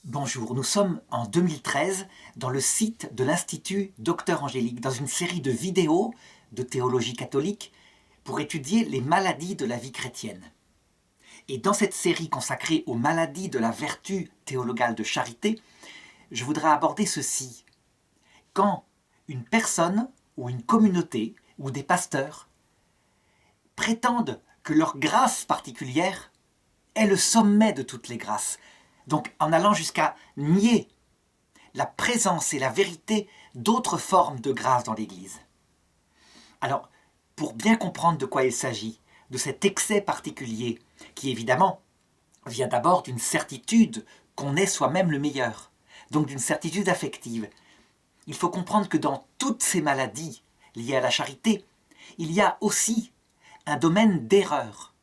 Bonjour, nous sommes en 2013 dans le site de l'Institut Docteur Angélique, dans une série de vidéos de théologie catholique pour étudier les maladies de la vie chrétienne. Et dans cette série consacrée aux maladies de la vertu théologale de charité, je voudrais aborder ceci. Quand une personne ou une communauté ou des pasteurs prétendent que leur grâce particulière est le sommet de toutes les grâces, donc en allant jusqu'à nier la présence et la vérité d'autres formes de grâce dans l'Église. Alors, pour bien comprendre de quoi il s'agit, de cet excès particulier, qui évidemment vient d'abord d'une certitude qu'on est soi-même le meilleur, donc d'une certitude affective, il faut comprendre que dans toutes ces maladies liées à la charité, il y a aussi un domaine d'erreur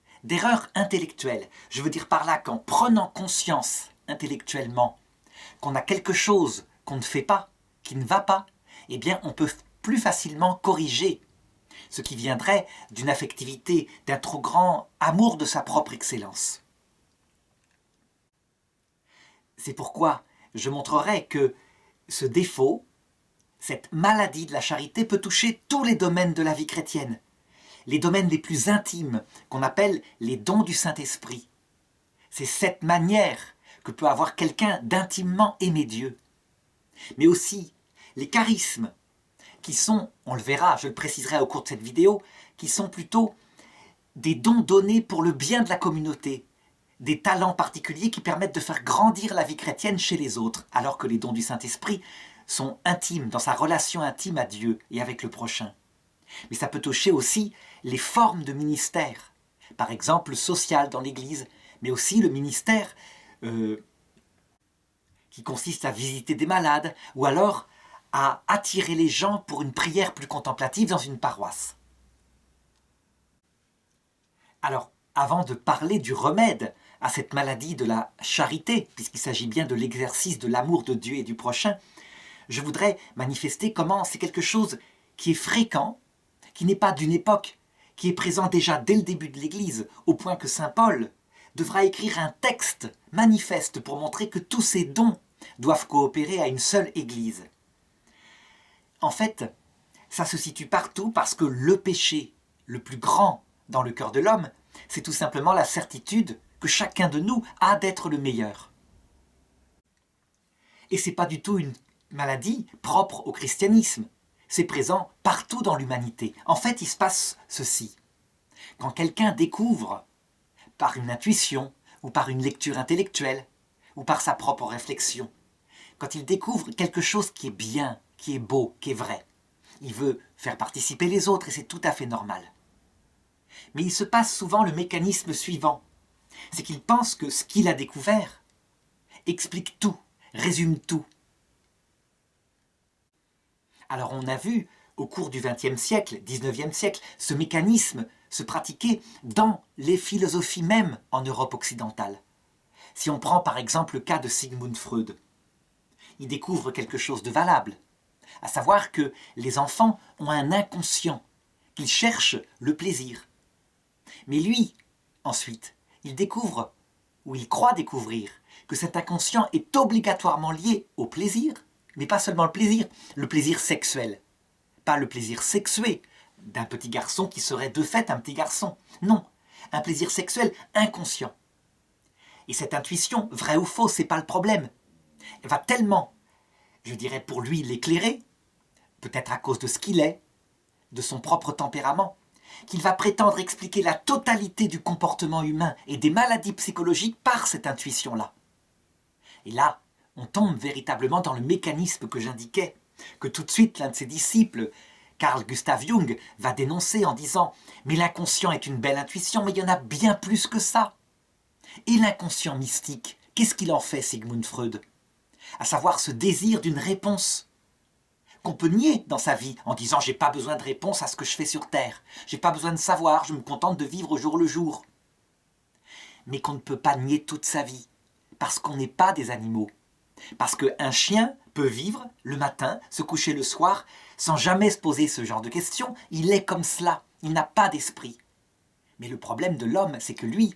intellectuelle. Je veux dire par là qu'en prenant conscience intellectuellement qu'on a quelque chose qu'on ne fait pas, qui ne va pas, eh bien on peut plus facilement corriger ce qui viendrait d'une affectivité, d'un trop grand amour de sa propre excellence. C'est pourquoi je montrerai que ce défaut, cette maladie de la charité peut toucher tous les domaines de la vie chrétienne, les domaines les plus intimes qu'on appelle les dons du Saint-Esprit. C'est cette manière que peut avoir quelqu'un d'intimement aimer Dieu. Mais aussi les charismes, qui sont, on le verra, je le préciserai au cours de cette vidéo, qui sont plutôt des dons donnés pour le bien de la communauté, des talents particuliers qui permettent de faire grandir la vie chrétienne chez les autres, alors que les dons du Saint-Esprit sont intimes, dans sa relation intime à Dieu et avec le prochain. Mais ça peut toucher aussi les formes de ministère, par exemple le social dans l'Église, mais aussi le ministère qui consiste à visiter des malades, ou alors à attirer les gens pour une prière plus contemplative dans une paroisse. Alors, avant de parler du remède à cette maladie de la charité, puisqu'il s'agit bien de l'exercice de l'amour de Dieu et du prochain, je voudrais manifester comment c'est quelque chose qui est fréquent, qui n'est pas d'une époque, qui est présent déjà dès le début de l'Église, au point que saint Paul devra écrire un texte manifeste pour montrer que tous ces dons doivent coopérer à une seule Église. En fait, ça se situe partout parce que le péché le plus grand dans le cœur de l'homme, c'est tout simplement la certitude que chacun de nous a d'être le meilleur. Et ce n'est pas du tout une maladie propre au christianisme. C'est présent partout dans l'humanité. En fait, il se passe ceci. Quand quelqu'un découvre, par une intuition, ou par une lecture intellectuelle, ou par sa propre réflexion, quand il découvre quelque chose qui est bien, qui est beau, qui est vrai, il veut faire participer les autres et c'est tout à fait normal. Mais il se passe souvent le mécanisme suivant, c'est qu'il pense que ce qu'il a découvert explique tout, résume tout. Alors on a vu, au cours du XXe siècle, XIXe siècle, ce mécanisme se pratiquer dans les philosophies même en Europe occidentale. Si on prend par exemple le cas de Sigmund Freud, il découvre quelque chose de valable, à savoir que les enfants ont un inconscient, qu'ils cherchent le plaisir. Mais lui, ensuite, il découvre, ou il croit découvrir, que cet inconscient est obligatoirement lié au plaisir, mais pas seulement le plaisir sexuel, pas le plaisir sexué d'un petit garçon qui serait de fait un petit garçon. Non, un plaisir sexuel inconscient. Et cette intuition, vraie ou fausse, c'est pas le problème. Elle va tellement, je dirais pour lui, l'éclairer, peut-être à cause de ce qu'il est, de son propre tempérament, qu'il va prétendre expliquer la totalité du comportement humain et des maladies psychologiques par cette intuition-là. Et là, on tombe véritablement dans le mécanisme que j'indiquais, que tout de suite l'un de ses disciples, Carl Gustav Jung, va dénoncer en disant « Mais l'inconscient est une belle intuition, mais il y en a bien plus que ça !» Et l'inconscient mystique, qu'est-ce qu'il en fait, Sigmund Freud? À savoir ce désir d'une réponse qu'on peut nier dans sa vie en disant « J'ai pas besoin de réponse à ce que je fais sur Terre, j'ai pas besoin de savoir, je me contente de vivre au jour le jour. » Mais qu'on ne peut pas nier toute sa vie, parce qu'on n'est pas des animaux. Parce qu'un chien peut vivre le matin, se coucher le soir, sans jamais se poser ce genre de questions. Il est comme cela, il n'a pas d'esprit. Mais le problème de l'homme, c'est que lui,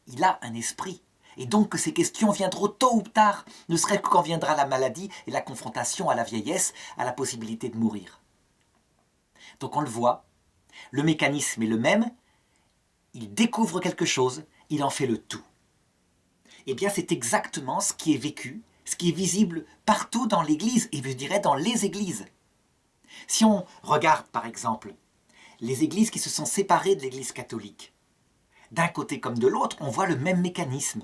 il a un esprit. et donc que ces questions viendront tôt ou tard, ne serait-ce que quand viendra la maladie et la confrontation à la vieillesse, à la possibilité de mourir. Donc on le voit, le mécanisme est le même, il découvre quelque chose, il en fait le tout. Eh bien c'est exactement ce qui est vécu, ce qui est visible partout dans l'Église, et je dirais dans les églises. Si on regarde par exemple les églises qui se sont séparées de l'Église catholique, d'un côté comme de l'autre, on voit le même mécanisme.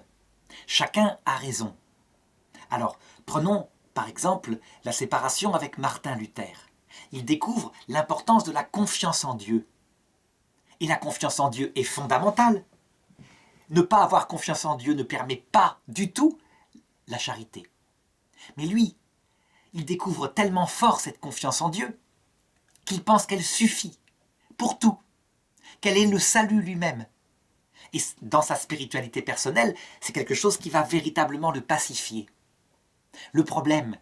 Chacun a raison. Alors, prenons par exemple la séparation avec Martin Luther. Il découvre l'importance de la confiance en Dieu. Et la confiance en Dieu est fondamentale. Ne pas avoir confiance en Dieu ne permet pas du tout la charité. Mais lui, il découvre tellement fort cette confiance en Dieu qu'il pense qu'elle suffit pour tout, qu'elle est le salut lui-même. Et dans sa spiritualité personnelle, c'est quelque chose qui va véritablement le pacifier. Le problème,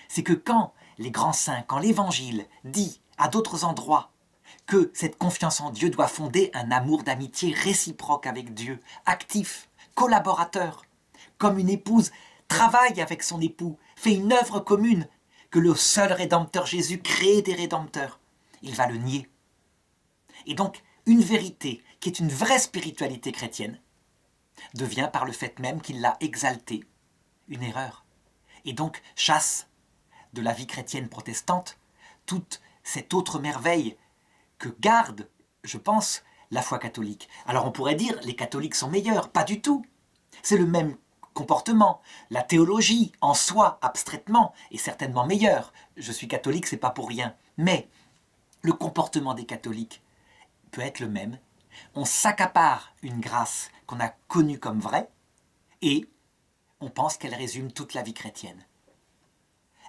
c'est que quand les grands saints, quand l'Évangile dit à d'autres endroits que cette confiance en Dieu doit fonder un amour d'amitié réciproque avec Dieu, actif, collaborateur, comme une épouse travaille avec son époux, fait une œuvre commune, que le seul Rédempteur Jésus crée des Rédempteurs, il va le nier. Et donc, une vérité qui est une vraie spiritualité chrétienne devient par le fait même qu'il l'a exaltée une erreur. Et donc chasse de la vie chrétienne protestante toute cette autre merveille que garde, je pense, la foi catholique. Alors on pourrait dire les catholiques sont meilleurs, pas du tout. C'est le même comportement. La théologie en soi, abstraitement, est certainement meilleure. Je suis catholique, c'est pas pour rien. Mais le comportement des catholiques peut être le même. On s'accapare une grâce qu'on a connue comme vraie et on pense qu'elle résume toute la vie chrétienne.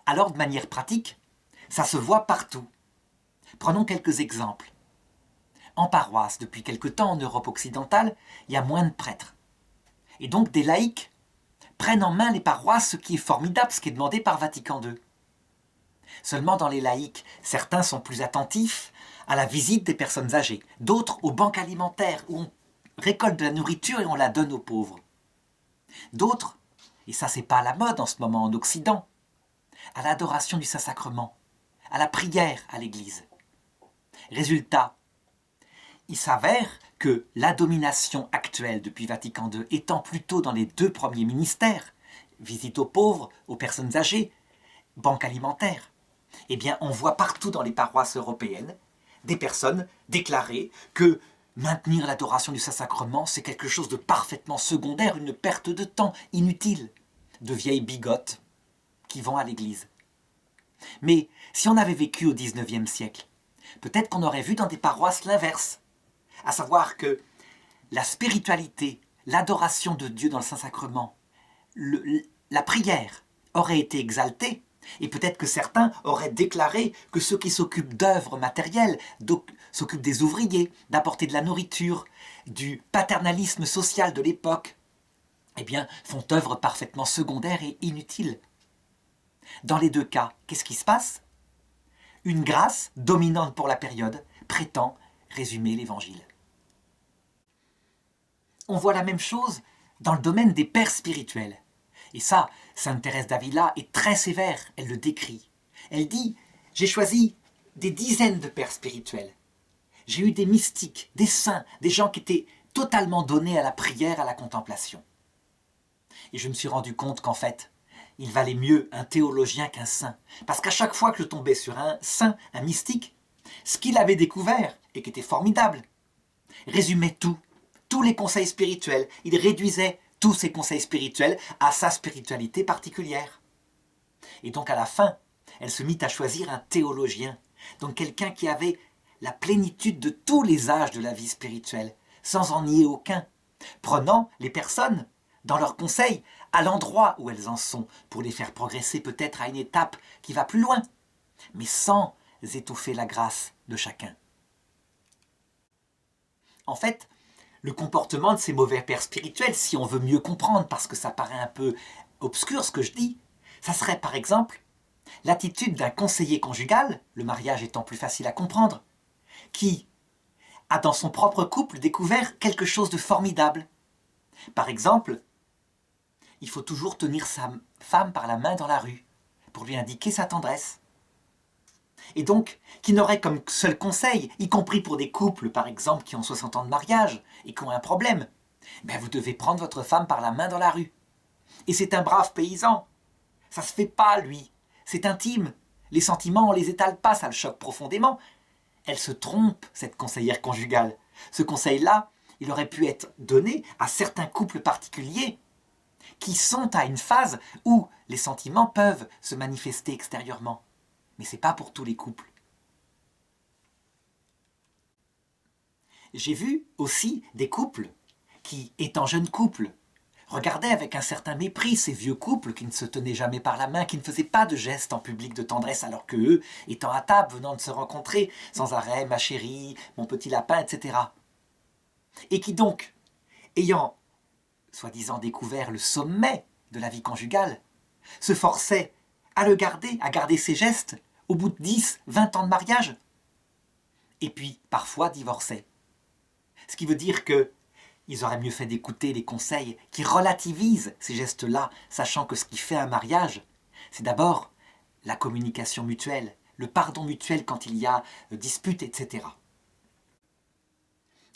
Alors, de manière pratique, ça se voit partout. Prenons quelques exemples. En paroisse, depuis quelque temps en Europe occidentale, il y a moins de prêtres. Et donc des laïcs prennent en main les paroisses, ce qui est formidable, ce qui est demandé par Vatican II. Seulement dans les laïcs, certains sont plus attentifs à la visite des personnes âgées, d'autres aux banques alimentaires où on récolte de la nourriture et on la donne aux pauvres. D'autres, et ça c'est pas à la mode en ce moment en Occident, à l'adoration du Saint-Sacrement, à la prière à l'Église. Résultat, il s'avère que la domination actuelle depuis Vatican II étant plutôt dans les deux premiers ministères, visite aux pauvres, aux personnes âgées, banque alimentaire, eh bien on voit partout dans les paroisses européennes des personnes déclarer que maintenir l'adoration du Saint-Sacrement, c'est quelque chose de parfaitement secondaire, une perte de temps inutile, de vieilles bigotes qui vont à l'église. Mais si on avait vécu au XIXe siècle, peut-être qu'on aurait vu dans des paroisses l'inverse, à savoir que la spiritualité, l'adoration de Dieu dans le Saint-Sacrement, la prière aurait été exaltée, et peut-être que certains auraient déclaré que ceux qui s'occupent d'œuvres matérielles, s'occupent des ouvriers, d'apporter de la nourriture, du paternalisme social de l'époque, eh bien, font œuvre parfaitement secondaire et inutile. Dans les deux cas, qu'est-ce qui se passe? Une grâce, dominante pour la période, prétend résumer l'Évangile. On voit la même chose dans le domaine des pères spirituels. Et ça, Sainte Thérèse d'Avila est très sévère, elle le décrit. Elle dit « J'ai choisi des dizaines de pères spirituels. J'ai eu des mystiques, des saints, des gens qui étaient totalement donnés à la prière, à la contemplation. Et je me suis rendu compte qu'en fait, il valait mieux un théologien qu'un saint. Parce qu'à chaque fois que je tombais sur un saint, un mystique, ce qu'il avait découvert, et qui était formidable, résumait tout, tous les conseils spirituels. Il réduisait tous ses conseils spirituels à sa spiritualité particulière. Et donc à la fin, elle se mit à choisir un théologien, donc quelqu'un qui avait la plénitude de tous les âges de la vie spirituelle, sans en nier aucun, prenant les personnes dans leurs conseils à l'endroit où elles en sont, pour les faire progresser peut-être à une étape qui va plus loin, mais sans étouffer la grâce de chacun. En fait, le comportement de ces mauvais pères spirituels, si on veut mieux comprendre, parce que ça paraît un peu obscur ce que je dis, ça serait par exemple l'attitude d'un conseiller conjugal, le mariage étant plus facile à comprendre, qui a dans son propre couple découvert quelque chose de formidable. Par exemple, il faut toujours tenir sa femme par la main dans la rue pour lui indiquer sa tendresse. Et donc, qui n'aurait comme seul conseil, y compris pour des couples par exemple qui ont 60 ans de mariage et qui ont un problème, ben vous devez prendre votre femme par la main dans la rue. Et c'est un brave paysan. Ça se fait pas, lui. C'est intime. Les sentiments, on les étale pas, ça le choque profondément. Elle se trompe, cette conseillère conjugale. Ce conseil-là, il aurait pu être donné à certains couples particuliers qui sont à une phase où les sentiments peuvent se manifester extérieurement. Mais ce n'est pas pour tous les couples. J'ai vu aussi des couples qui, étant jeunes couples, regardaient avec un certain mépris ces vieux couples qui ne se tenaient jamais par la main, qui ne faisaient pas de gestes en public de tendresse, alors que eux, étant à table, venant de se rencontrer, sans arrêt, ma chérie, mon petit lapin, etc. Et qui donc, ayant soi-disant découvert le sommet de la vie conjugale, se forçaient à le garder, à garder ses gestes, au bout de 10, 20 ans de mariage, et puis parfois divorçaient. Ce qui veut dire que ils auraient mieux fait d'écouter les conseils qui relativisent ces gestes-là, sachant que ce qui fait un mariage, c'est d'abord la communication mutuelle, le pardon mutuel quand il y a dispute, etc.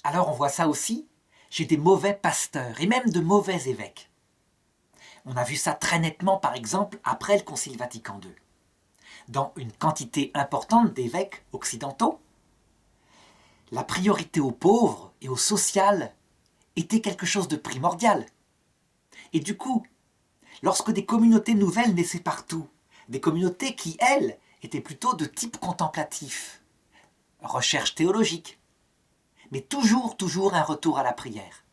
Alors on voit ça aussi chez des mauvais pasteurs et même de mauvais évêques. On a vu ça très nettement par exemple après le Concile Vatican II. Dans une quantité importante d'évêques occidentaux, la priorité aux pauvres et au social était quelque chose de primordial. Et du coup, lorsque des communautés nouvelles naissaient partout, des communautés qui, elles, étaient plutôt de type contemplatif, recherche théologique, mais toujours un retour à la prière,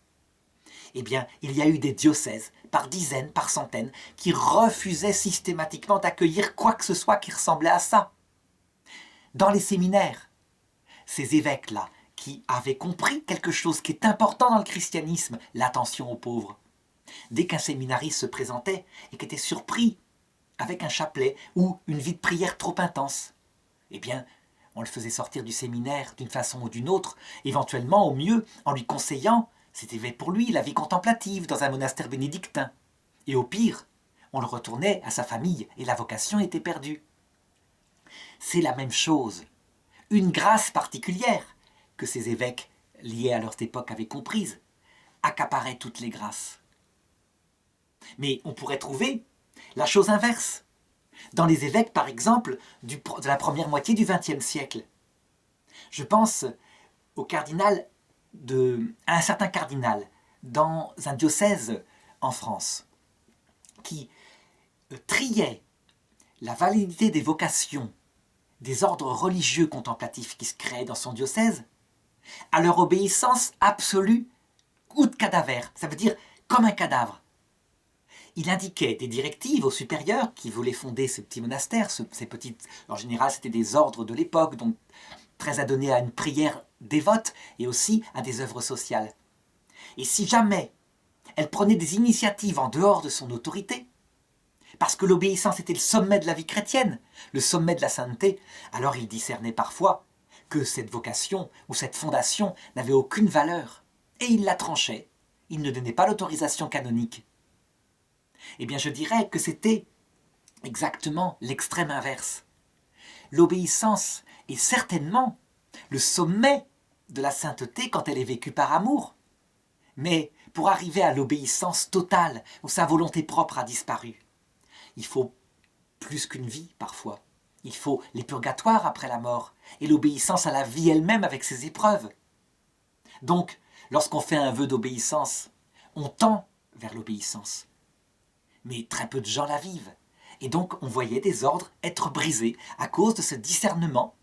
eh bien, il y a eu des diocèses, par dizaines, par centaines, qui refusaient systématiquement d'accueillir quoi que ce soit qui ressemblait à ça. Dans les séminaires, ces évêques-là, qui avaient compris quelque chose qui est important dans le christianisme, l'attention aux pauvres. Dès qu'un séminariste se présentait et qu'était surpris avec un chapelet ou une vie de prière trop intense, eh bien, on le faisait sortir du séminaire d'une façon ou d'une autre, éventuellement au mieux en lui conseillant, c'était pour lui la vie contemplative dans un monastère bénédictin. Et au pire, on le retournait à sa famille et la vocation était perdue. C'est la même chose, une grâce particulière que ces évêques liés à leur époque avaient comprise, accaparaient toutes les grâces. Mais on pourrait trouver la chose inverse. Dans les évêques, par exemple, de la première moitié du XXe siècle. Je pense à un certain cardinal dans un diocèse en France qui triait la validité des vocations des ordres religieux contemplatifs qui se créaient dans son diocèse à leur obéissance absolue ou de cadavère, ça veut dire comme un cadavre. Il indiquait des directives aux supérieurs qui voulaient fonder ces petits monastères, ces petites, en général c'était des ordres de l'époque, donc très adonnés à une prière dévote et aussi à des œuvres sociales. Et si jamais elle prenait des initiatives en dehors de son autorité, parce que l'obéissance était le sommet de la vie chrétienne, le sommet de la sainteté, alors il discernait parfois que cette vocation ou cette fondation n'avait aucune valeur. Et il la tranchait, il ne donnait pas l'autorisation canonique. Eh bien je dirais que c'était exactement l'extrême inverse. L'obéissance est certainement le sommet de la sainteté quand elle est vécue par amour. Mais pour arriver à l'obéissance totale, où sa volonté propre a disparu, il faut plus qu'une vie parfois. Il faut les purgatoires après la mort et l'obéissance à la vie elle-même avec ses épreuves. Donc, lorsqu'on fait un vœu d'obéissance, on tend vers l'obéissance. Mais très peu de gens la vivent. Et donc, on voyait des ordres être brisés à cause de ce discernement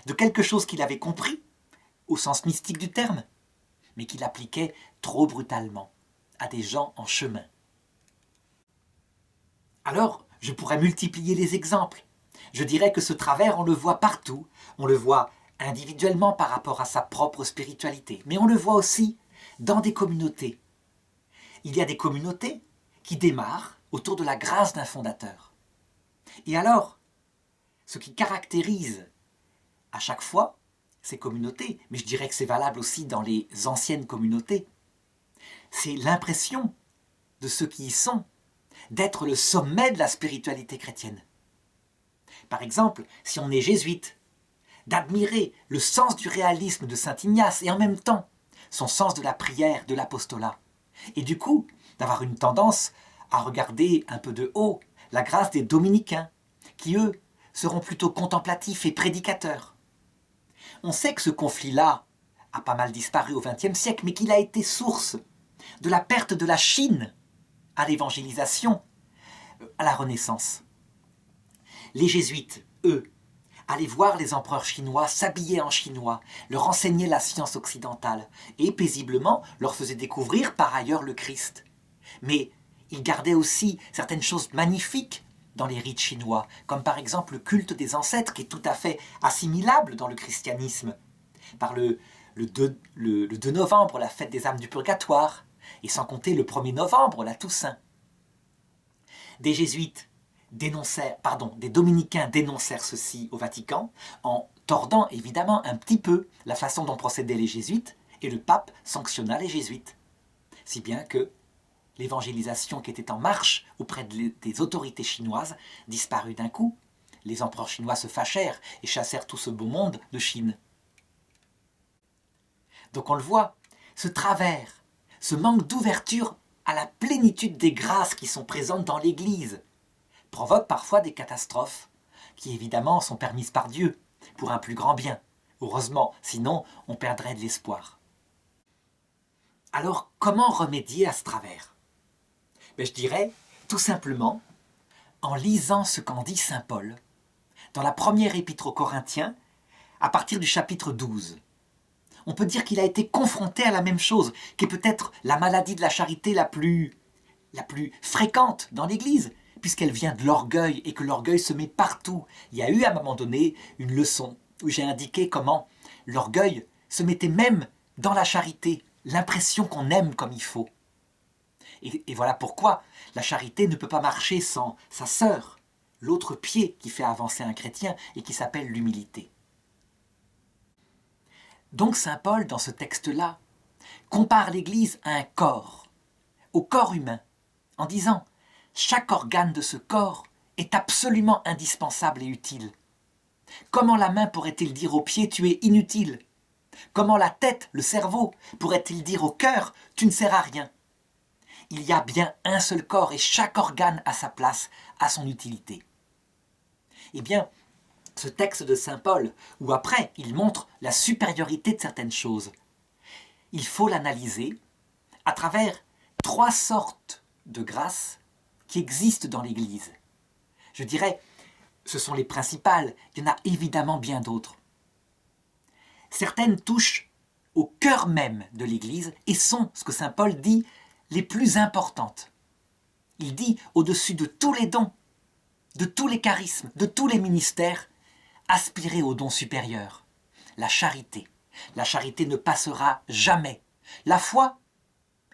de quelque chose qu'il avait compris, au sens mystique du terme, mais qu'il appliquait trop brutalement à des gens en chemin. Alors, je pourrais multiplier les exemples. Je dirais que ce travers, on le voit partout. On le voit individuellement par rapport à sa propre spiritualité, mais on le voit aussi dans des communautés. Il y a des communautés qui démarrent autour de la grâce d'un fondateur. Et alors, ce qui caractérise à chaque fois ces communautés, mais je dirais que c'est valable aussi dans les anciennes communautés, c'est l'impression de ceux qui y sont d'être le sommet de la spiritualité chrétienne. Par exemple, si on est jésuite, d'admirer le sens du réalisme de saint Ignace et en même temps son sens de la prière, de l'apostolat. Et du coup, d'avoir une tendance à regarder un peu de haut la grâce des dominicains, qui eux seront plutôt contemplatifs et prédicateurs. On sait que ce conflit-là a pas mal disparu au XXe siècle, mais qu'il a été source de la perte de la Chine à l'évangélisation, à la Renaissance. Les jésuites, eux, allaient voir les empereurs chinois s'habiller en chinois, leur enseigner la science occidentale et paisiblement leur faisaient découvrir par ailleurs le Christ. Mais ils gardaient aussi certaines choses magnifiques dans les rites chinois, comme par exemple le culte des ancêtres qui est tout à fait assimilable dans le christianisme, par le 2 novembre, la fête des âmes du purgatoire, et sans compter le 1er novembre, la Toussaint. Des dominicains dénoncèrent ceci au Vatican, en tordant évidemment un petit peu la façon dont procédaient les jésuites, et le pape sanctionna les jésuites. Si bien que l'évangélisation qui était en marche auprès des autorités chinoises disparut d'un coup. Les empereurs chinois se fâchèrent et chassèrent tout ce beau monde de Chine. Donc on le voit, ce travers, ce manque d'ouverture à la plénitude des grâces qui sont présentes dans l'Église, provoque parfois des catastrophes qui évidemment sont permises par Dieu pour un plus grand bien. Heureusement, sinon on perdrait de l'espoir. Alors comment remédier à ce travers ? Je dirais tout simplement en lisant ce qu'en dit saint Paul dans la première épître aux Corinthiens à partir du chapitre 12. On peut dire qu'il a été confronté à la même chose, qui est peut-être la maladie de la charité la plus fréquente dans l'Église, puisqu'elle vient de l'orgueil et que l'orgueil se met partout. Il y a eu à un moment donné une leçon où j'ai indiqué comment l'orgueil se mettait même dans la charité, l'impression qu'on aime comme il faut. Et voilà pourquoi la charité ne peut pas marcher sans sa sœur, l'autre pied qui fait avancer un chrétien et qui s'appelle l'humilité. Donc saint Paul, dans ce texte-là, compare l'Église à un corps, au corps humain, en disant « chaque organe de ce corps est absolument indispensable et utile. Comment la main pourrait-il dire au pied « tu es inutile » ? Comment la tête, le cerveau, pourrait-il dire au cœur « tu ne sers à rien » ? Il y a bien un seul corps et chaque organe a sa place, a son utilité. Eh bien, ce texte de saint Paul, où après il montre la supériorité de certaines choses, il faut l'analyser à travers 3 sortes de grâces qui existent dans l'Église. Je dirais, ce sont les principales, il y en a évidemment bien d'autres. Certaines touchent au cœur même de l'Église et sont, ce que saint Paul dit, les plus importantes. Il dit, au-dessus de tous les dons, de tous les charismes, de tous les ministères, aspirez au don supérieur, la charité. La charité ne passera jamais. La foi,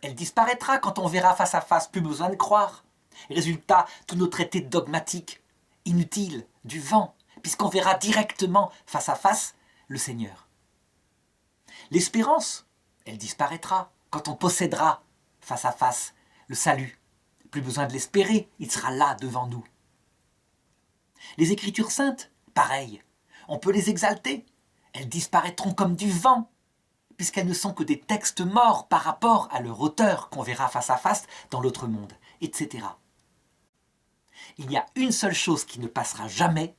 elle disparaîtra quand on verra face à face, plus besoin de croire. Résultat, tous nos traités dogmatiques, inutiles, du vent, puisqu'on verra directement face à face le Seigneur. L'espérance, elle disparaîtra quand on possédera face à face le salut. Plus besoin de l'espérer, il sera là devant nous. Les Écritures saintes, pareil, on peut les exalter. Elles disparaîtront comme du vent, puisqu'elles ne sont que des textes morts par rapport à leur auteur qu'on verra face à face dans l'autre monde, etc. Il y a une seule chose qui ne passera jamais,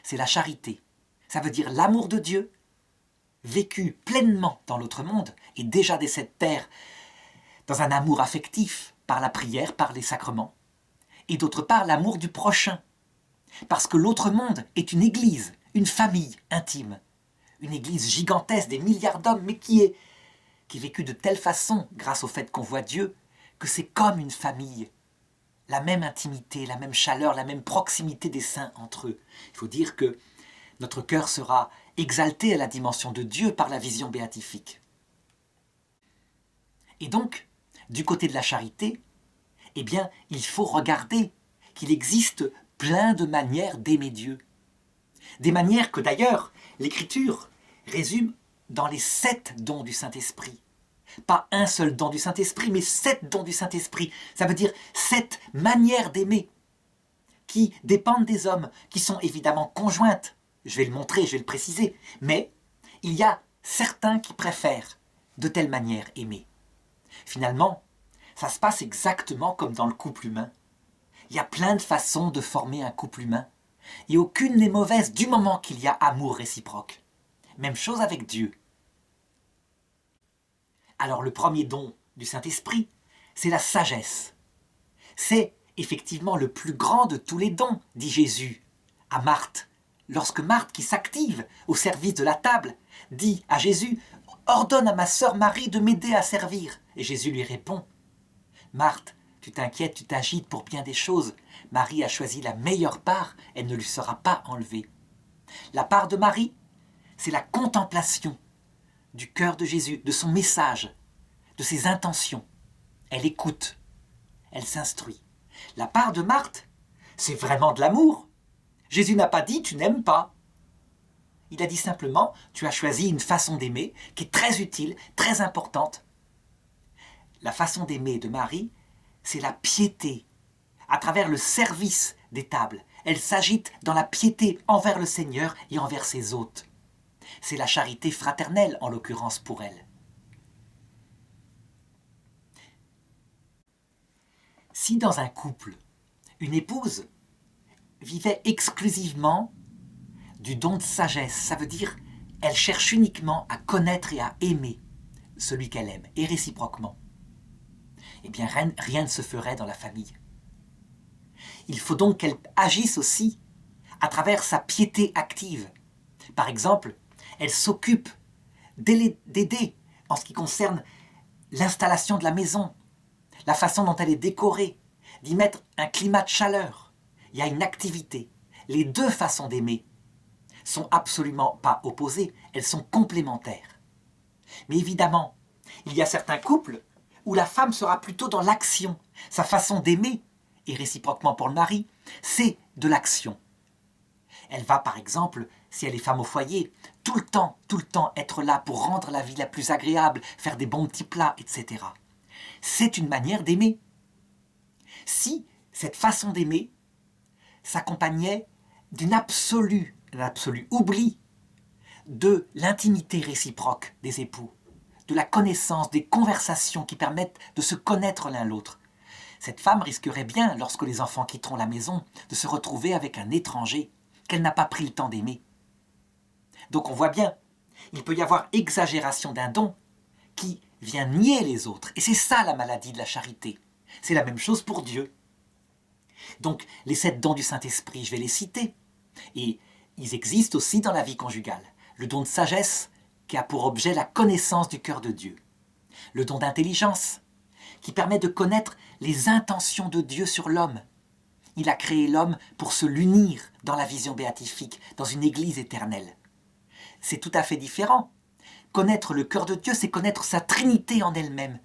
c'est la charité. Ça veut dire l'amour de Dieu, vécu pleinement dans l'autre monde, et déjà dès cette terre, dans un amour affectif, par la prière, par les sacrements, et d'autre part l'amour du prochain, parce que l'autre monde est une église, une famille intime, une église gigantesque, des milliards d'hommes, mais qui est vécue de telle façon, grâce au fait qu'on voit Dieu, que c'est comme une famille. La même intimité, la même chaleur, la même proximité des saints entre eux. Il faut dire que notre cœur sera exalté à la dimension de Dieu par la vision béatifique. Et donc, du côté de la charité, eh bien, il faut regarder qu'il existe plein de manières d'aimer Dieu. Des manières que d'ailleurs l'Écriture résume dans les 7 dons du Saint-Esprit. Pas un seul don du Saint-Esprit, mais 7 dons du Saint-Esprit. Ça veut dire 7 manières d'aimer qui dépendent des hommes, qui sont évidemment conjointes. Je vais le montrer, je vais le préciser. Mais il y a certains qui préfèrent de telle manière aimer. Finalement, ça se passe exactement comme dans le couple humain. Il y a plein de façons de former un couple humain. Et aucune n'est mauvaise du moment qu'il y a amour réciproque. Même chose avec Dieu. Alors le premier don du Saint-Esprit, c'est la sagesse. C'est effectivement le plus grand de tous les dons, dit Jésus à Marthe. Lorsque Marthe, qui s'active au service de la table, dit à Jésus « Ordonne à ma sœur Marie de m'aider à servir ». Et Jésus lui répond « Marthe, tu t'inquiètes, tu t'agites pour bien des choses. Marie a choisi la meilleure part, elle ne lui sera pas enlevée. » La part de Marie, c'est la contemplation du cœur de Jésus, de son message, de ses intentions. Elle écoute, elle s'instruit. La part de Marthe, c'est vraiment de l'amour. Jésus n'a pas dit « tu n'aimes pas ». Il a dit simplement « tu as choisi une façon d'aimer qui est très utile, très importante ». La façon d'aimer de Marie, c'est la piété, à travers le service des tables. Elle s'agite dans la piété envers le Seigneur et envers ses hôtes. C'est la charité fraternelle, en l'occurrence, pour elle. Si dans un couple, une épouse vivait exclusivement du don de sagesse, ça veut dire elle cherche uniquement à connaître et à aimer celui qu'elle aime, et réciproquement, eh bien rien ne se ferait dans la famille. Il faut donc qu'elle agisse aussi à travers sa piété active. Par exemple, elle s'occupe d'aider en ce qui concerne l'installation de la maison, la façon dont elle est décorée, d'y mettre un climat de chaleur. Il y a une activité. Les deux façons d'aimer sont absolument pas opposées, elles sont complémentaires. Mais évidemment, il y a certains couples où la femme sera plutôt dans l'action. Sa façon d'aimer, et réciproquement pour le mari, c'est de l'action. Elle va par exemple, si elle est femme au foyer, tout le temps être là pour rendre la vie la plus agréable, faire des bons petits plats, etc. C'est une manière d'aimer. Si cette façon d'aimer s'accompagnait d'un absolu oubli de l'intimité réciproque des époux, de la connaissance, des conversations qui permettent de se connaître l'un l'autre, cette femme risquerait bien, lorsque les enfants quitteront la maison, de se retrouver avec un étranger qu'elle n'a pas pris le temps d'aimer. Donc on voit bien, il peut y avoir exagération d'un don qui vient nier les autres. Et c'est ça la maladie de la charité. C'est la même chose pour Dieu. Donc les 7 dons du Saint-Esprit, je vais les citer. Et ils existent aussi dans la vie conjugale. Le don de sagesse, qui a pour objet la connaissance du cœur de Dieu. Le don d'intelligence, qui permet de connaître les intentions de Dieu sur l'homme. Il a créé l'homme pour se l'unir dans la vision béatifique, dans une église éternelle. C'est tout à fait différent. Connaître le cœur de Dieu, c'est connaître sa trinité en elle-même,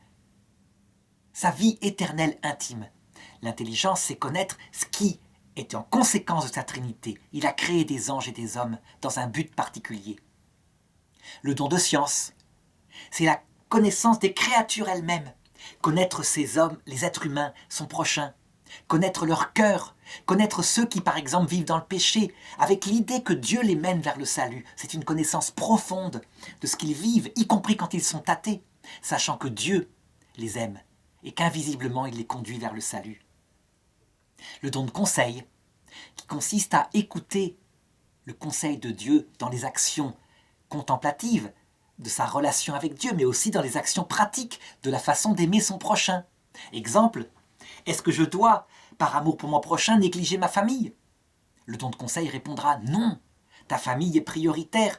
sa vie éternelle intime. L'intelligence, c'est connaître ce qui est en conséquence de sa trinité. Il a créé des anges et des hommes dans un but particulier. Le don de science, c'est la connaissance des créatures elles-mêmes. Connaître ces hommes, les êtres humains, son prochain. Connaître leur cœur, connaître ceux qui par exemple vivent dans le péché, avec l'idée que Dieu les mène vers le salut. C'est une connaissance profonde de ce qu'ils vivent, y compris quand ils sont athées, sachant que Dieu les aime et qu'invisiblement il les conduit vers le salut. Le don de conseil, qui consiste à écouter le conseil de Dieu dans les actions contemplatives de sa relation avec Dieu, mais aussi dans les actions pratiques de la façon d'aimer son prochain. Exemple, est-ce que je dois, par amour pour mon prochain, négliger ma famille ? Le don de conseil répondra non. Ta famille est prioritaire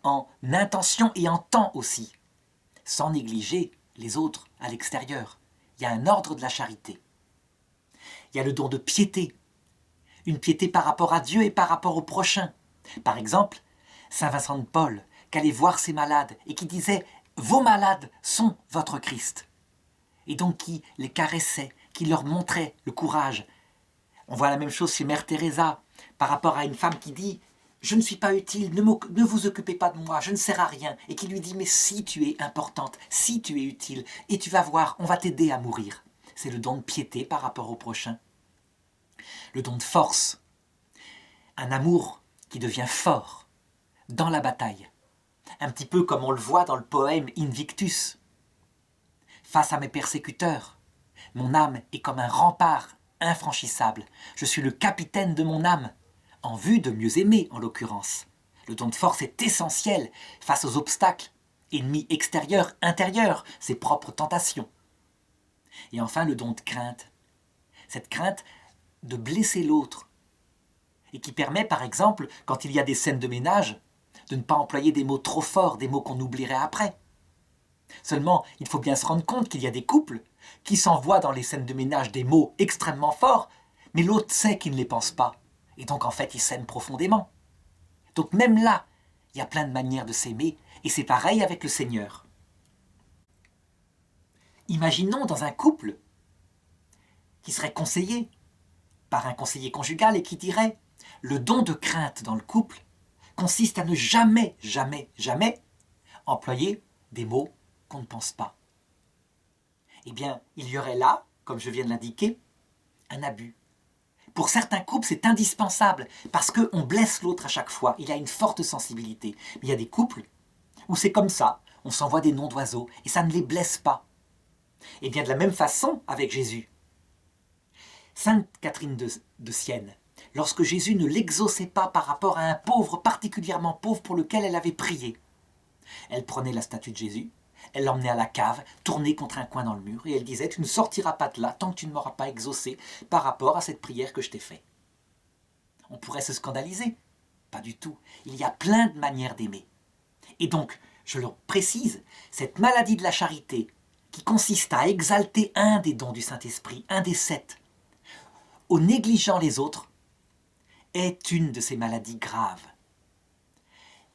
en intention et en temps aussi, sans négliger les autres à l'extérieur. Il y a un ordre de la charité. Il y a le don de piété, une piété par rapport à Dieu et par rapport au prochain. Par exemple, saint Vincent de Paul, qui allait voir ses malades et qui disait « Vos malades sont votre Christ ». Et donc qui les caressait, qui leur montrait le courage. On voit la même chose chez Mère Teresa, par rapport à une femme qui dit je ne suis pas utile, ne vous occupez pas de moi, je ne sers à rien, et qui lui dit mais si tu es importante, si tu es utile, et tu vas voir, on va t'aider à mourir. C'est le don de piété par rapport au prochain. Le don de force, un amour qui devient fort dans la bataille. Un petit peu comme on le voit dans le poème Invictus. Face à mes persécuteurs, mon âme est comme un rempart infranchissable. Je suis le capitaine de mon âme, en vue de mieux aimer en l'occurrence. Le don de force est essentiel face aux obstacles, ennemis extérieurs, intérieurs, ses propres tentations. Et enfin le don de crainte. Cette crainte de blesser l'autre, et qui permet par exemple, quand il y a des scènes de ménage, de ne pas employer des mots trop forts, des mots qu'on oublierait après. Seulement, il faut bien se rendre compte qu'il y a des couples qui s'envoient dans les scènes de ménage des mots extrêmement forts, mais l'autre sait qu'il ne les pense pas. Et donc en fait, ils s'aiment profondément. Donc même là, il y a plein de manières de s'aimer, et c'est pareil avec le Seigneur. Imaginons dans un couple qui serait conseillé par un conseiller conjugal et qui dirait « Le don de crainte dans le couple consiste à ne jamais, jamais, jamais employer des mots qu'on ne pense pas. » Eh bien, il y aurait là, comme je viens de l'indiquer, un abus. Pour certains couples, c'est indispensable, parce qu'on blesse l'autre à chaque fois. Il y a une forte sensibilité. Mais il y a des couples où c'est comme ça, on s'envoie des noms d'oiseaux, et ça ne les blesse pas. Et bien de la même façon avec Jésus. Sainte Catherine de Sienne, lorsque Jésus ne l'exauçait pas par rapport à un pauvre, particulièrement pauvre pour lequel elle avait prié, elle prenait la statue de Jésus, elle l'emmenait à la cave, tournée contre un coin dans le mur, et elle disait « Tu ne sortiras pas de là tant que tu ne m'auras pas exaucé par rapport à cette prière que je t'ai faite. » On pourrait se scandaliser. Pas du tout. Il y a plein de manières d'aimer. Et donc, je le précise, cette maladie de la charité, qui consiste à exalter un des dons du Saint-Esprit, un des 7, au négligeant les autres, est une de ces maladies graves.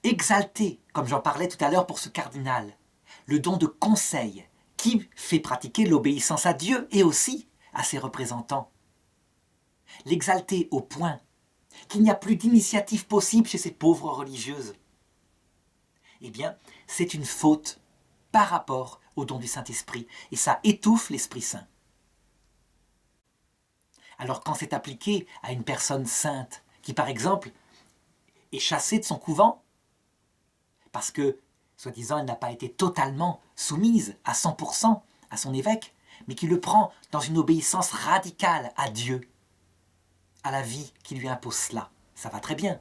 Exalter, comme j'en parlais tout à l'heure pour ce cardinal, le don de conseil qui fait pratiquer l'obéissance à Dieu et aussi à ses représentants. L'exalter au point qu'il n'y a plus d'initiative possible chez ces pauvres religieuses. Eh bien, c'est une faute par rapport au don du Saint-Esprit et ça étouffe l'Esprit Saint. Alors quand c'est appliqué à une personne sainte qui, par exemple, est chassée de son couvent parce que, soi-disant, elle n'a pas été totalement soumise à 100% à son évêque, mais qui le prend dans une obéissance radicale à Dieu, à la vie qui lui impose cela, ça va très bien.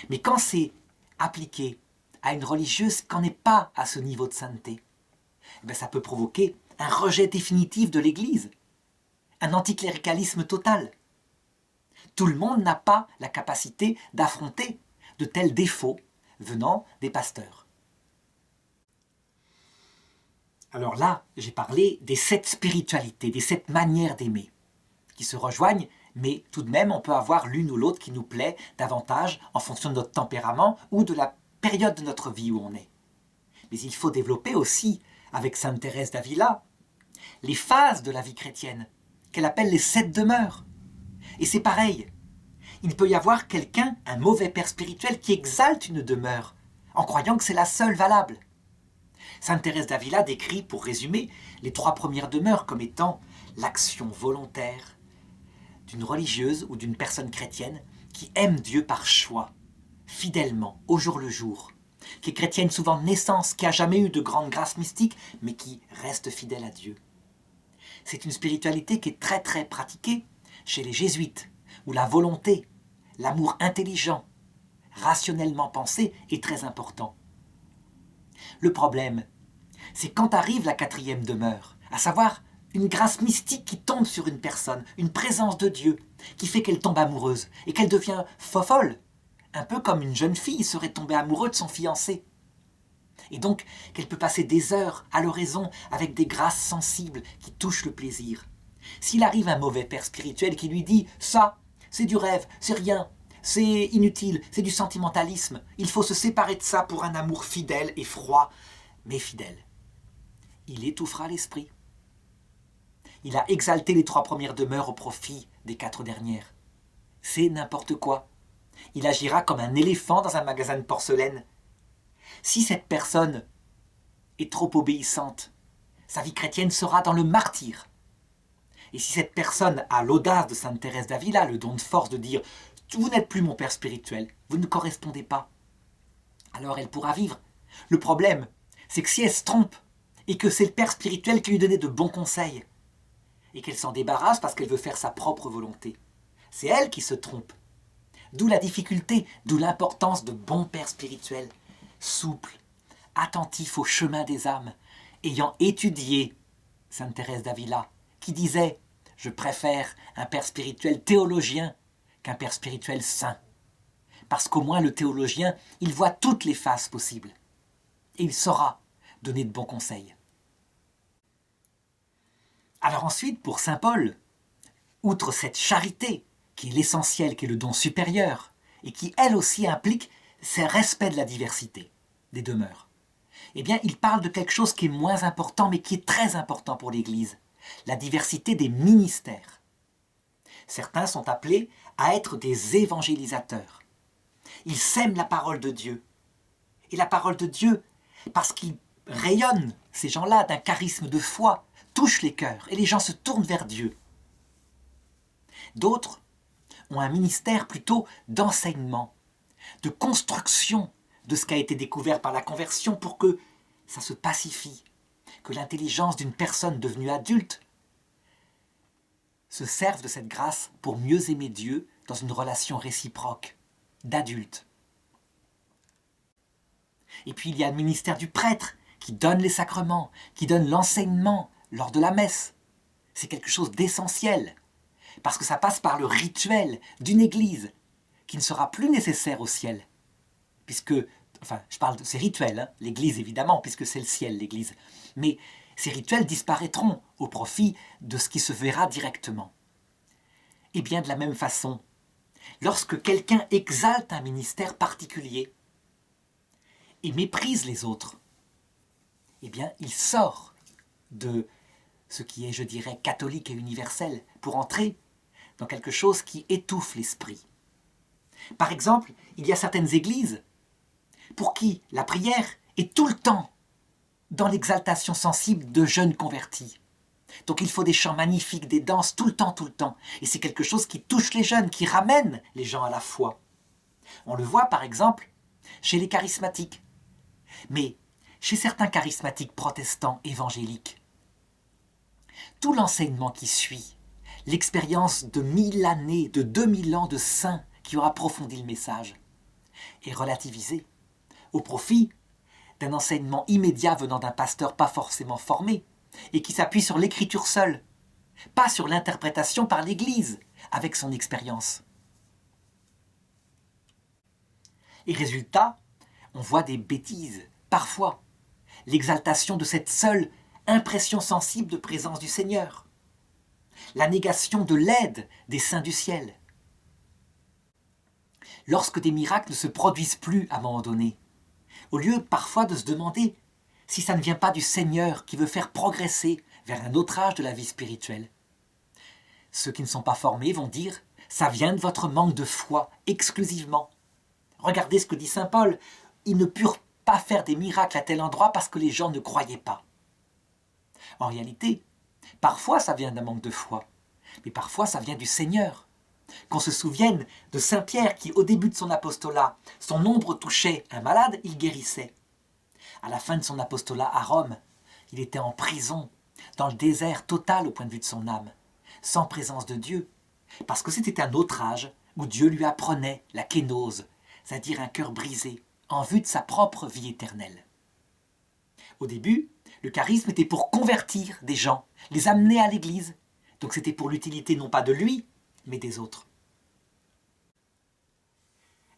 Mais quand c'est appliqué à une religieuse qui n'en est pas à ce niveau de sainteté, eh ça peut provoquer un rejet définitif de l'Église, un anticléricalisme total. Tout le monde n'a pas la capacité d'affronter de tels défauts venant des pasteurs. Alors là, j'ai parlé des 7 spiritualités, des 7 manières d'aimer, qui se rejoignent, mais tout de même, on peut avoir l'une ou l'autre qui nous plaît davantage en fonction de notre tempérament ou de la période de notre vie où on est. Mais il faut développer aussi, avec Sainte Thérèse d'Avila, les phases de la vie chrétienne, qu'elle appelle les 7 demeures. Et c'est pareil. Il peut y avoir quelqu'un, un mauvais père spirituel, qui exalte une demeure, en croyant que c'est la seule valable. Sainte Thérèse d'Avila décrit, pour résumer, les 3 premières demeures comme étant l'action volontaire d'une religieuse ou d'une personne chrétienne qui aime Dieu par choix, fidèlement, au jour le jour, qui est chrétienne souvent de naissance, qui n'a jamais eu de grande grâce mystique, mais qui reste fidèle à Dieu. C'est une spiritualité qui est très très pratiquée chez les jésuites, où la volonté, l'amour intelligent, rationnellement pensé est très important. Le problème, c'est quand arrive la 4e demeure, à savoir une grâce mystique qui tombe sur une personne, une présence de Dieu, qui fait qu'elle tombe amoureuse et qu'elle devient folle, un peu comme une jeune fille serait tombée amoureuse de son fiancé. Et donc qu'elle peut passer des heures à l'oraison avec des grâces sensibles qui touchent le plaisir. S'il arrive un mauvais père spirituel qui lui dit « ça, c'est du rêve, c'est rien, c'est inutile, c'est du sentimentalisme, il faut se séparer de ça pour un amour fidèle et froid, mais fidèle », il étouffera l'esprit. Il a exalté les 3 premières demeures au profit des 4 dernières. C'est n'importe quoi. Il agira comme un éléphant dans un magasin de porcelaine. Si cette personne est trop obéissante, sa vie chrétienne sera dans le martyre. Et si cette personne a l'audace de Sainte Thérèse d'Avila, le don de force de dire « Vous n'êtes plus mon père spirituel, vous ne correspondez pas », alors elle pourra vivre. Le problème, c'est que si elle se trompe, et que c'est le père spirituel qui lui donnait de bons conseils, et qu'elle s'en débarrasse parce qu'elle veut faire sa propre volonté, c'est elle qui se trompe. D'où la difficulté, d'où l'importance de bons pères spirituels, souples, attentifs au chemin des âmes, ayant étudié Sainte Thérèse d'Avila, qui disait « Je préfère un père spirituel théologien qu'un père spirituel saint. » Parce qu'au moins le théologien, il voit toutes les faces possibles. Et il saura donner de bons conseils. Alors ensuite, pour saint Paul, outre cette charité, qui est l'essentiel, qui est le don supérieur, et qui elle aussi implique ce respect de la diversité des demeures, eh bien il parle de quelque chose qui est moins important, mais qui est très important pour l'Église, la diversité des ministères. Certains sont appelés à être des évangélisateurs. Ils sèment la parole de Dieu. Et la parole de Dieu, parce qu'ils rayonnent, ces gens-là, d'un charisme de foi, touche les cœurs et les gens se tournent vers Dieu. D'autres ont un ministère plutôt d'enseignement, de construction de ce qui a été découvert par la conversion pour que ça se pacifie, que l'intelligence d'une personne devenue adulte se serve de cette grâce pour mieux aimer Dieu dans une relation réciproque d'adulte. Et puis il y a le ministère du prêtre qui donne les sacrements, qui donne l'enseignement lors de la messe. C'est quelque chose d'essentiel, parce que ça passe par le rituel d'une église qui ne sera plus nécessaire au ciel. Puisque, enfin, je parle de ces rituels, hein, l'église évidemment, puisque c'est le ciel, l'église. Mais ces rituels disparaîtront au profit de ce qui se verra directement. Et bien de la même façon, lorsque quelqu'un exalte un ministère particulier et méprise les autres, eh bien il sort de ce qui est, je dirais, catholique et universel pour entrer dans quelque chose qui étouffe l'esprit. Par exemple, il y a certaines églises pour qui la prière est tout le temps dans l'exaltation sensible de jeunes convertis. Donc il faut des chants magnifiques, des danses tout le temps. Et c'est quelque chose qui touche les jeunes, qui ramène les gens à la foi. On le voit par exemple chez les charismatiques. Mais chez certains charismatiques protestants évangéliques, tout l'enseignement qui suit, l'expérience de 1000 années, de 2000 ans de saints qui ont approfondi le message, est relativisé au profit d'un enseignement immédiat venant d'un pasteur pas forcément formé et qui s'appuie sur l'écriture seule, pas sur l'interprétation par l'Église avec son expérience. Et résultat, on voit des bêtises, parfois, l'exaltation de cette seule impression sensible de présence du Seigneur, la négation de l'aide des saints du ciel. Lorsque des miracles ne se produisent plus à un moment donné, au lieu parfois de se demander si ça ne vient pas du Seigneur qui veut faire progresser vers un autre âge de la vie spirituelle. Ceux qui ne sont pas formés vont dire « ça vient de votre manque de foi exclusivement ». Regardez ce que dit saint Paul, ils ne purent pas faire des miracles à tel endroit parce que les gens ne croyaient pas. En réalité, parfois ça vient d'un manque de foi, mais parfois ça vient du Seigneur. Qu'on se souvienne de saint Pierre qui, au début de son apostolat, son ombre touchait un malade, il guérissait. À la fin de son apostolat à Rome, il était en prison, dans le désert total au point de vue de son âme, sans présence de Dieu, parce que c'était un autre âge où Dieu lui apprenait la kénose, c'est-à-dire un cœur brisé, en vue de sa propre vie éternelle. Au début, le charisme était pour convertir des gens, les amener à l'église, donc c'était pour l'utilité non pas de lui, mais des autres.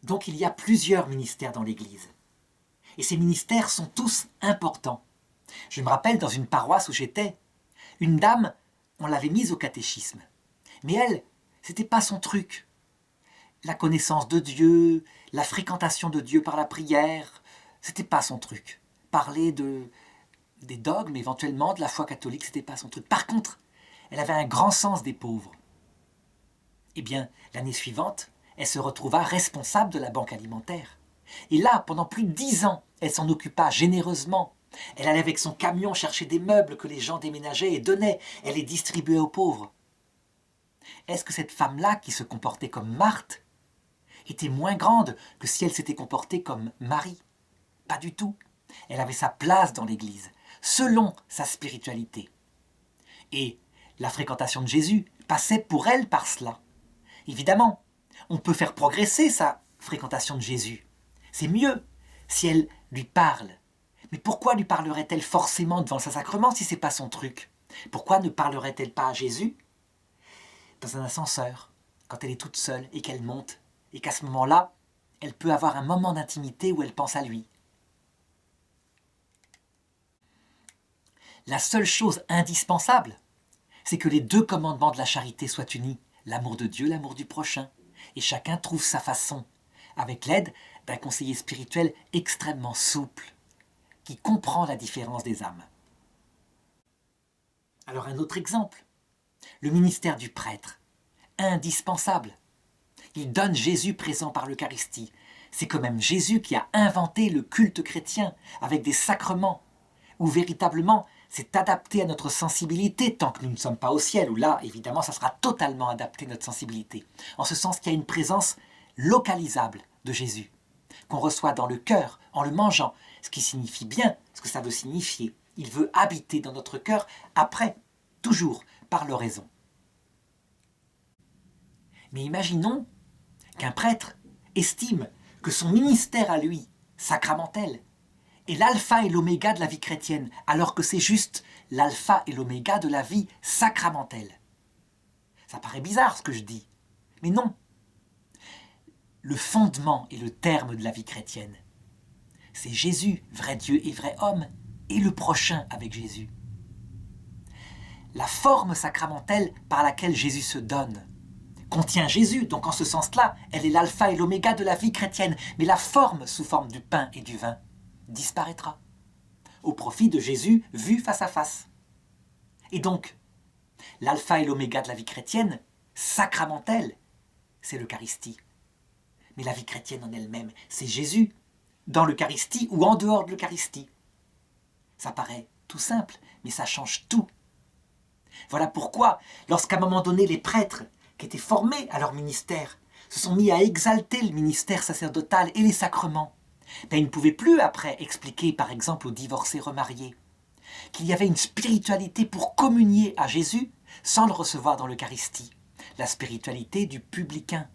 Donc il y a plusieurs ministères dans l'église. Et ces ministères sont tous importants. Je me rappelle dans une paroisse où j'étais, une dame, on l'avait mise au catéchisme. Mais elle, c'était pas son truc. La connaissance de Dieu, la fréquentation de Dieu par la prière, c'était pas son truc. Parler des dogmes, éventuellement, de la foi catholique, c'était pas son truc. Par contre, elle avait un grand sens des pauvres. Eh bien, l'année suivante, elle se retrouva responsable de la banque alimentaire. Et là, pendant plus de 10 ans, elle s'en occupa généreusement. Elle allait avec son camion chercher des meubles que les gens déménageaient et donnaient. Elle les distribuait aux pauvres. Est-ce que cette femme-là, qui se comportait comme Marthe, était moins grande que si elle s'était comportée comme Marie? Pas du tout. Elle avait sa place dans l'Église, selon sa spiritualité. Et la fréquentation de Jésus passait pour elle par cela. Évidemment, on peut faire progresser sa fréquentation de Jésus. C'est mieux si elle lui parle. Mais pourquoi lui parlerait-elle forcément devant le Saint-Sacrement si ce n'est pas son truc? Pourquoi ne parlerait-elle pas à Jésus dans un ascenseur, quand elle est toute seule et qu'elle monte, et qu'à ce moment-là, elle peut avoir un moment d'intimité où elle pense à lui? La seule chose indispensable, c'est que les deux commandements de la charité soient unis, l'amour de Dieu, l'amour du prochain, et chacun trouve sa façon, avec l'aide d'un conseiller spirituel extrêmement souple, qui comprend la différence des âmes. Alors un autre exemple, le ministère du prêtre, indispensable. Il donne Jésus présent par l'Eucharistie. C'est quand même Jésus qui a inventé le culte chrétien, avec des sacrements, où véritablement c'est adapté à notre sensibilité, tant que nous ne sommes pas au ciel, où là, évidemment, ça sera totalement adapté à notre sensibilité. En ce sens qu'il y a une présence localisable de Jésus, qu'on reçoit dans le cœur, en le mangeant, ce qui signifie bien ce que ça veut signifier. Il veut habiter dans notre cœur, après, toujours, par l'oraison. Mais imaginons qu'un prêtre estime que son ministère à lui, sacramentel, est l'alpha et l'oméga de la vie chrétienne, alors que c'est juste l'alpha et l'oméga de la vie sacramentelle. Ça paraît bizarre ce que je dis, mais non. Le fondement et le terme de la vie chrétienne, c'est Jésus, vrai Dieu et vrai homme, et le prochain avec Jésus. La forme sacramentelle par laquelle Jésus se donne contient Jésus, donc en ce sens-là, elle est l'alpha et l'oméga de la vie chrétienne, mais la forme sous forme du pain et du vin disparaîtra, au profit de Jésus vu face à face. Et donc, l'alpha et l'oméga de la vie chrétienne, sacramentelle, c'est l'Eucharistie. Mais la vie chrétienne en elle-même, c'est Jésus, dans l'Eucharistie ou en dehors de l'Eucharistie. Ça paraît tout simple, mais ça change tout. Voilà pourquoi, lorsqu'à un moment donné, les prêtres, qui étaient formés à leur ministère, se sont mis à exalter le ministère sacerdotal et les sacrements, ils ne pouvaient plus après expliquer, par exemple, aux divorcés remariés, qu'il y avait une spiritualité pour communier à Jésus sans le recevoir dans l'Eucharistie, la spiritualité du publicain,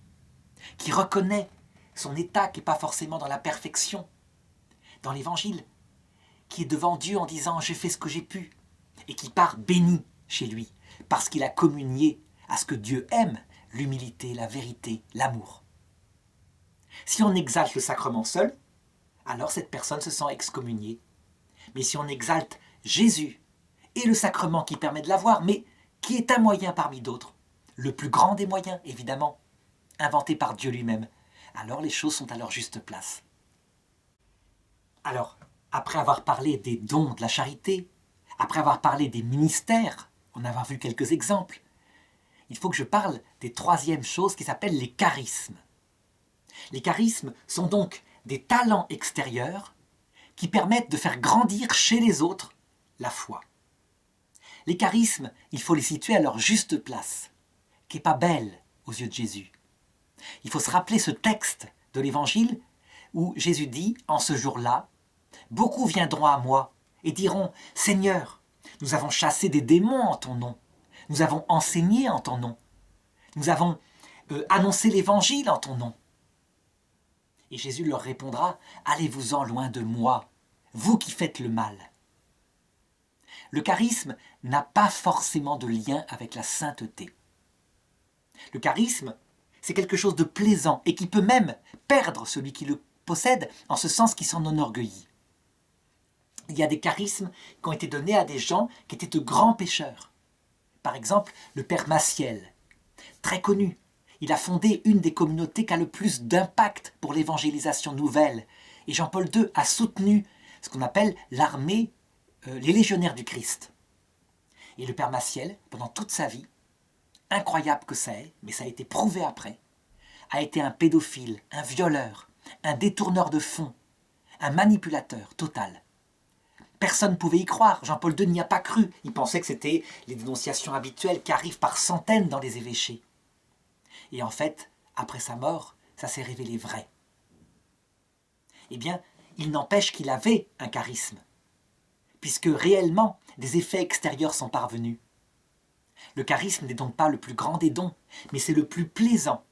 qui reconnaît son état qui n'est pas forcément dans la perfection, dans l'Évangile, qui est devant Dieu en disant « j'ai fait ce que j'ai pu » et qui part béni chez lui, parce qu'il a communié à ce que Dieu aime, l'humilité, la vérité, l'amour. Si on exalte le sacrement seul, alors cette personne se sent excommuniée. Mais si on exalte Jésus et le sacrement qui permet de l'avoir, mais qui est un moyen parmi d'autres, le plus grand des moyens, évidemment, inventé par Dieu lui-même, alors les choses sont à leur juste place. Alors, après avoir parlé des dons de la charité, après avoir parlé des ministères, on a vu quelques exemples, il faut que je parle des troisièmes choses qui s'appellent les charismes. Les charismes sont donc des talents extérieurs qui permettent de faire grandir chez les autres la foi. Les charismes, il faut les situer à leur juste place, qui n'est pas belle aux yeux de Jésus. Il faut se rappeler ce texte de l'Évangile où Jésus dit, en ce jour-là, « Beaucoup viendront à moi et diront, « Seigneur, nous avons chassé des démons en ton nom, nous avons enseigné en ton nom, nous avons annoncé l'Évangile en ton nom. » Et Jésus leur répondra, « Allez-vous-en loin de moi, vous qui faites le mal. » Le charisme n'a pas forcément de lien avec la sainteté. Le charisme, c'est quelque chose de plaisant et qui peut même perdre celui qui le possède, en ce sens qu'il s'en enorgueillit. Il y a des charismes qui ont été donnés à des gens qui étaient de grands pécheurs. Par exemple, le père Maciel, très connu. Il a fondé une des communautés qui a le plus d'impact pour l'évangélisation nouvelle. Et Jean-Paul II a soutenu ce qu'on appelle l'armée, les légionnaires du Christ. Et le père Maciel, pendant toute sa vie, incroyable que c'est, mais ça a été prouvé après, a été un pédophile, un violeur, un détourneur de fonds, un manipulateur total. Personne ne pouvait y croire, Jean-Paul II n'y a pas cru. Il pensait que c'était les dénonciations habituelles qui arrivent par centaines dans les évêchés. Et en fait, après sa mort, ça s'est révélé vrai. Eh bien, il n'empêche qu'il avait un charisme, puisque réellement, des effets extérieurs sont parvenus. Le charisme n'est donc pas le plus grand des dons, mais c'est le plus plaisant.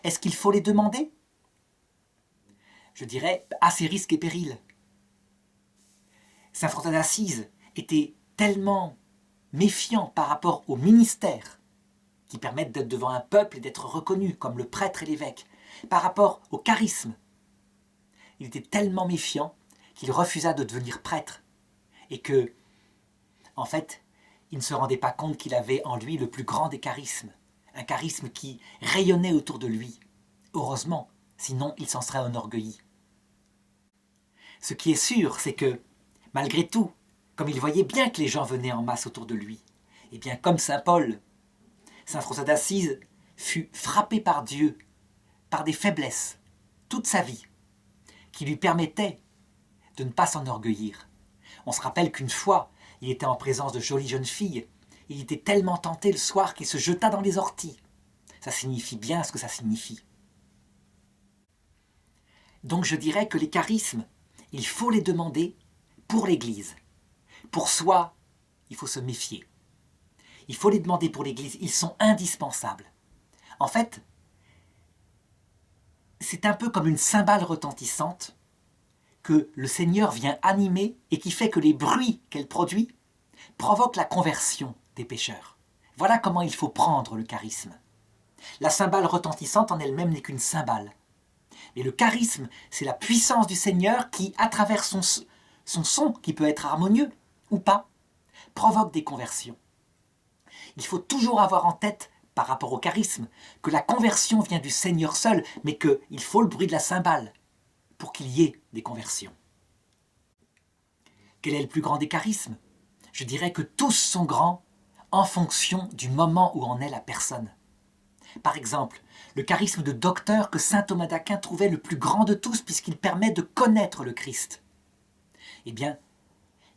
Est-ce qu'il faut les demander? Je dirais à ses risques et périls. Saint François d'Assise était tellement méfiant par rapport au ministère qui permettent d'être devant un peuple et d'être reconnu comme le prêtre et l'évêque, par rapport au charisme. Il était tellement méfiant qu'il refusa de devenir prêtre et que, en fait, il ne se rendait pas compte qu'il avait en lui le plus grand des charismes, un charisme qui rayonnait autour de lui. Heureusement, sinon il s'en serait enorgueilli. Ce qui est sûr, c'est que, malgré tout, comme il voyait bien que les gens venaient en masse autour de lui, et bien comme saint Paul, saint François d'Assise fut frappé par Dieu, par des faiblesses, toute sa vie, qui lui permettaient de ne pas s'enorgueillir. On se rappelle qu'une fois, il était en présence de jolies jeunes filles, il était tellement tenté le soir qu'il se jeta dans les orties. Ça signifie bien ce que ça signifie. Donc je dirais que les charismes, il faut les demander pour l'Église. Pour soi, il faut se méfier. Il faut les demander pour l'Église, ils sont indispensables. En fait, c'est un peu comme une cymbale retentissante que le Seigneur vient animer et qui fait que les bruits qu'elle produit provoquent la conversion des pécheurs. Voilà comment il faut prendre le charisme. La cymbale retentissante en elle-même n'est qu'une cymbale. Mais le charisme, c'est la puissance du Seigneur qui, à travers son son, qui peut être harmonieux ou pas, provoque des conversions. Il faut toujours avoir en tête, par rapport au charisme, que la conversion vient du Seigneur seul, mais qu'il faut le bruit de la cymbale pour qu'il y ait des conversions. Quel est le plus grand des charismes? Je dirais que tous sont grands en fonction du moment où en est la personne. Par exemple, le charisme de docteur que saint Thomas d'Aquin trouvait le plus grand de tous puisqu'il permet de connaître le Christ. Eh bien,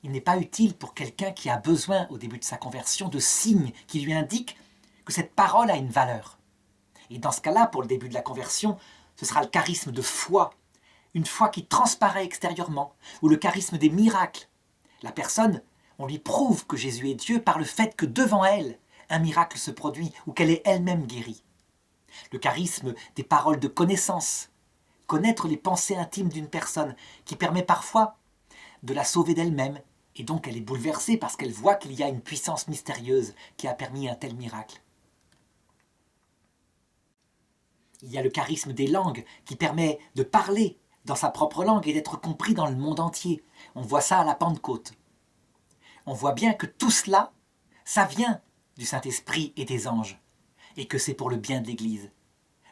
il n'est pas utile pour quelqu'un qui a besoin au début de sa conversion de signes qui lui indiquent que cette parole a une valeur. Et dans ce cas-là, pour le début de la conversion, ce sera le charisme de foi, une foi qui transparaît extérieurement, ou le charisme des miracles. La personne, on lui prouve que Jésus est Dieu par le fait que devant elle, un miracle se produit ou qu'elle est elle-même guérie. Le charisme des paroles de connaissance, connaître les pensées intimes d'une personne, qui permet parfois de la sauver d'elle-même, et donc elle est bouleversée parce qu'elle voit qu'il y a une puissance mystérieuse qui a permis un tel miracle. Il y a le charisme des langues qui permet de parler dans sa propre langue et d'être compris dans le monde entier. On voit ça à la Pentecôte. On voit bien que tout cela, ça vient du Saint-Esprit et des anges, et que c'est pour le bien de l'Église.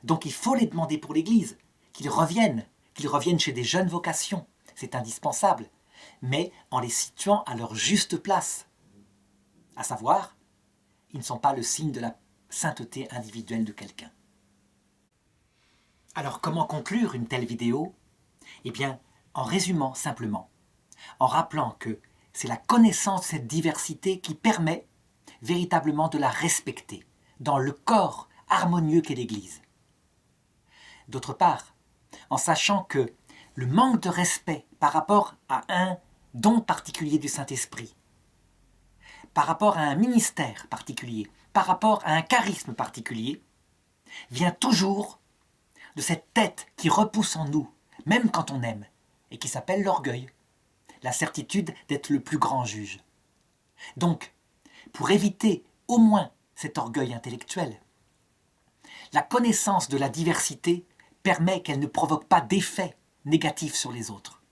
Donc il faut les demander pour l'Église, qu'ils reviennent chez des jeunes vocations, c'est indispensable, mais en les situant à leur juste place. À savoir, ils ne sont pas le signe de la sainteté individuelle de quelqu'un. Alors comment conclure une telle vidéo? Eh bien, en résumant simplement, en rappelant que c'est la connaissance de cette diversité qui permet véritablement de la respecter dans le corps harmonieux qu'est l'Église. D'autre part, en sachant que le manque de respect par rapport à un don particulier du Saint-Esprit, par rapport à un ministère particulier, par rapport à un charisme particulier, vient toujours de cette tête qui repousse en nous, même quand on aime, et qui s'appelle l'orgueil, la certitude d'être le plus grand juge. Donc, pour éviter au moins cet orgueil intellectuel, la connaissance de la diversité permet qu'elle ne provoque pas d'effets négatifs sur les autres.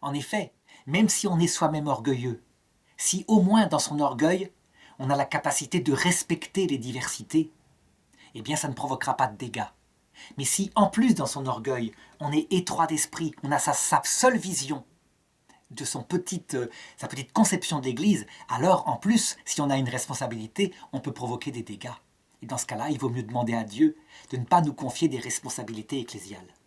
En effet, même si on est soi-même orgueilleux, si au moins dans son orgueil, on a la capacité de respecter les diversités, eh bien ça ne provoquera pas de dégâts. Mais si en plus dans son orgueil, on est étroit d'esprit, on a sa seule vision de sa petite conception de l'Église, alors en plus, si on a une responsabilité, on peut provoquer des dégâts. Et dans ce cas-là, il vaut mieux demander à Dieu de ne pas nous confier des responsabilités ecclésiales.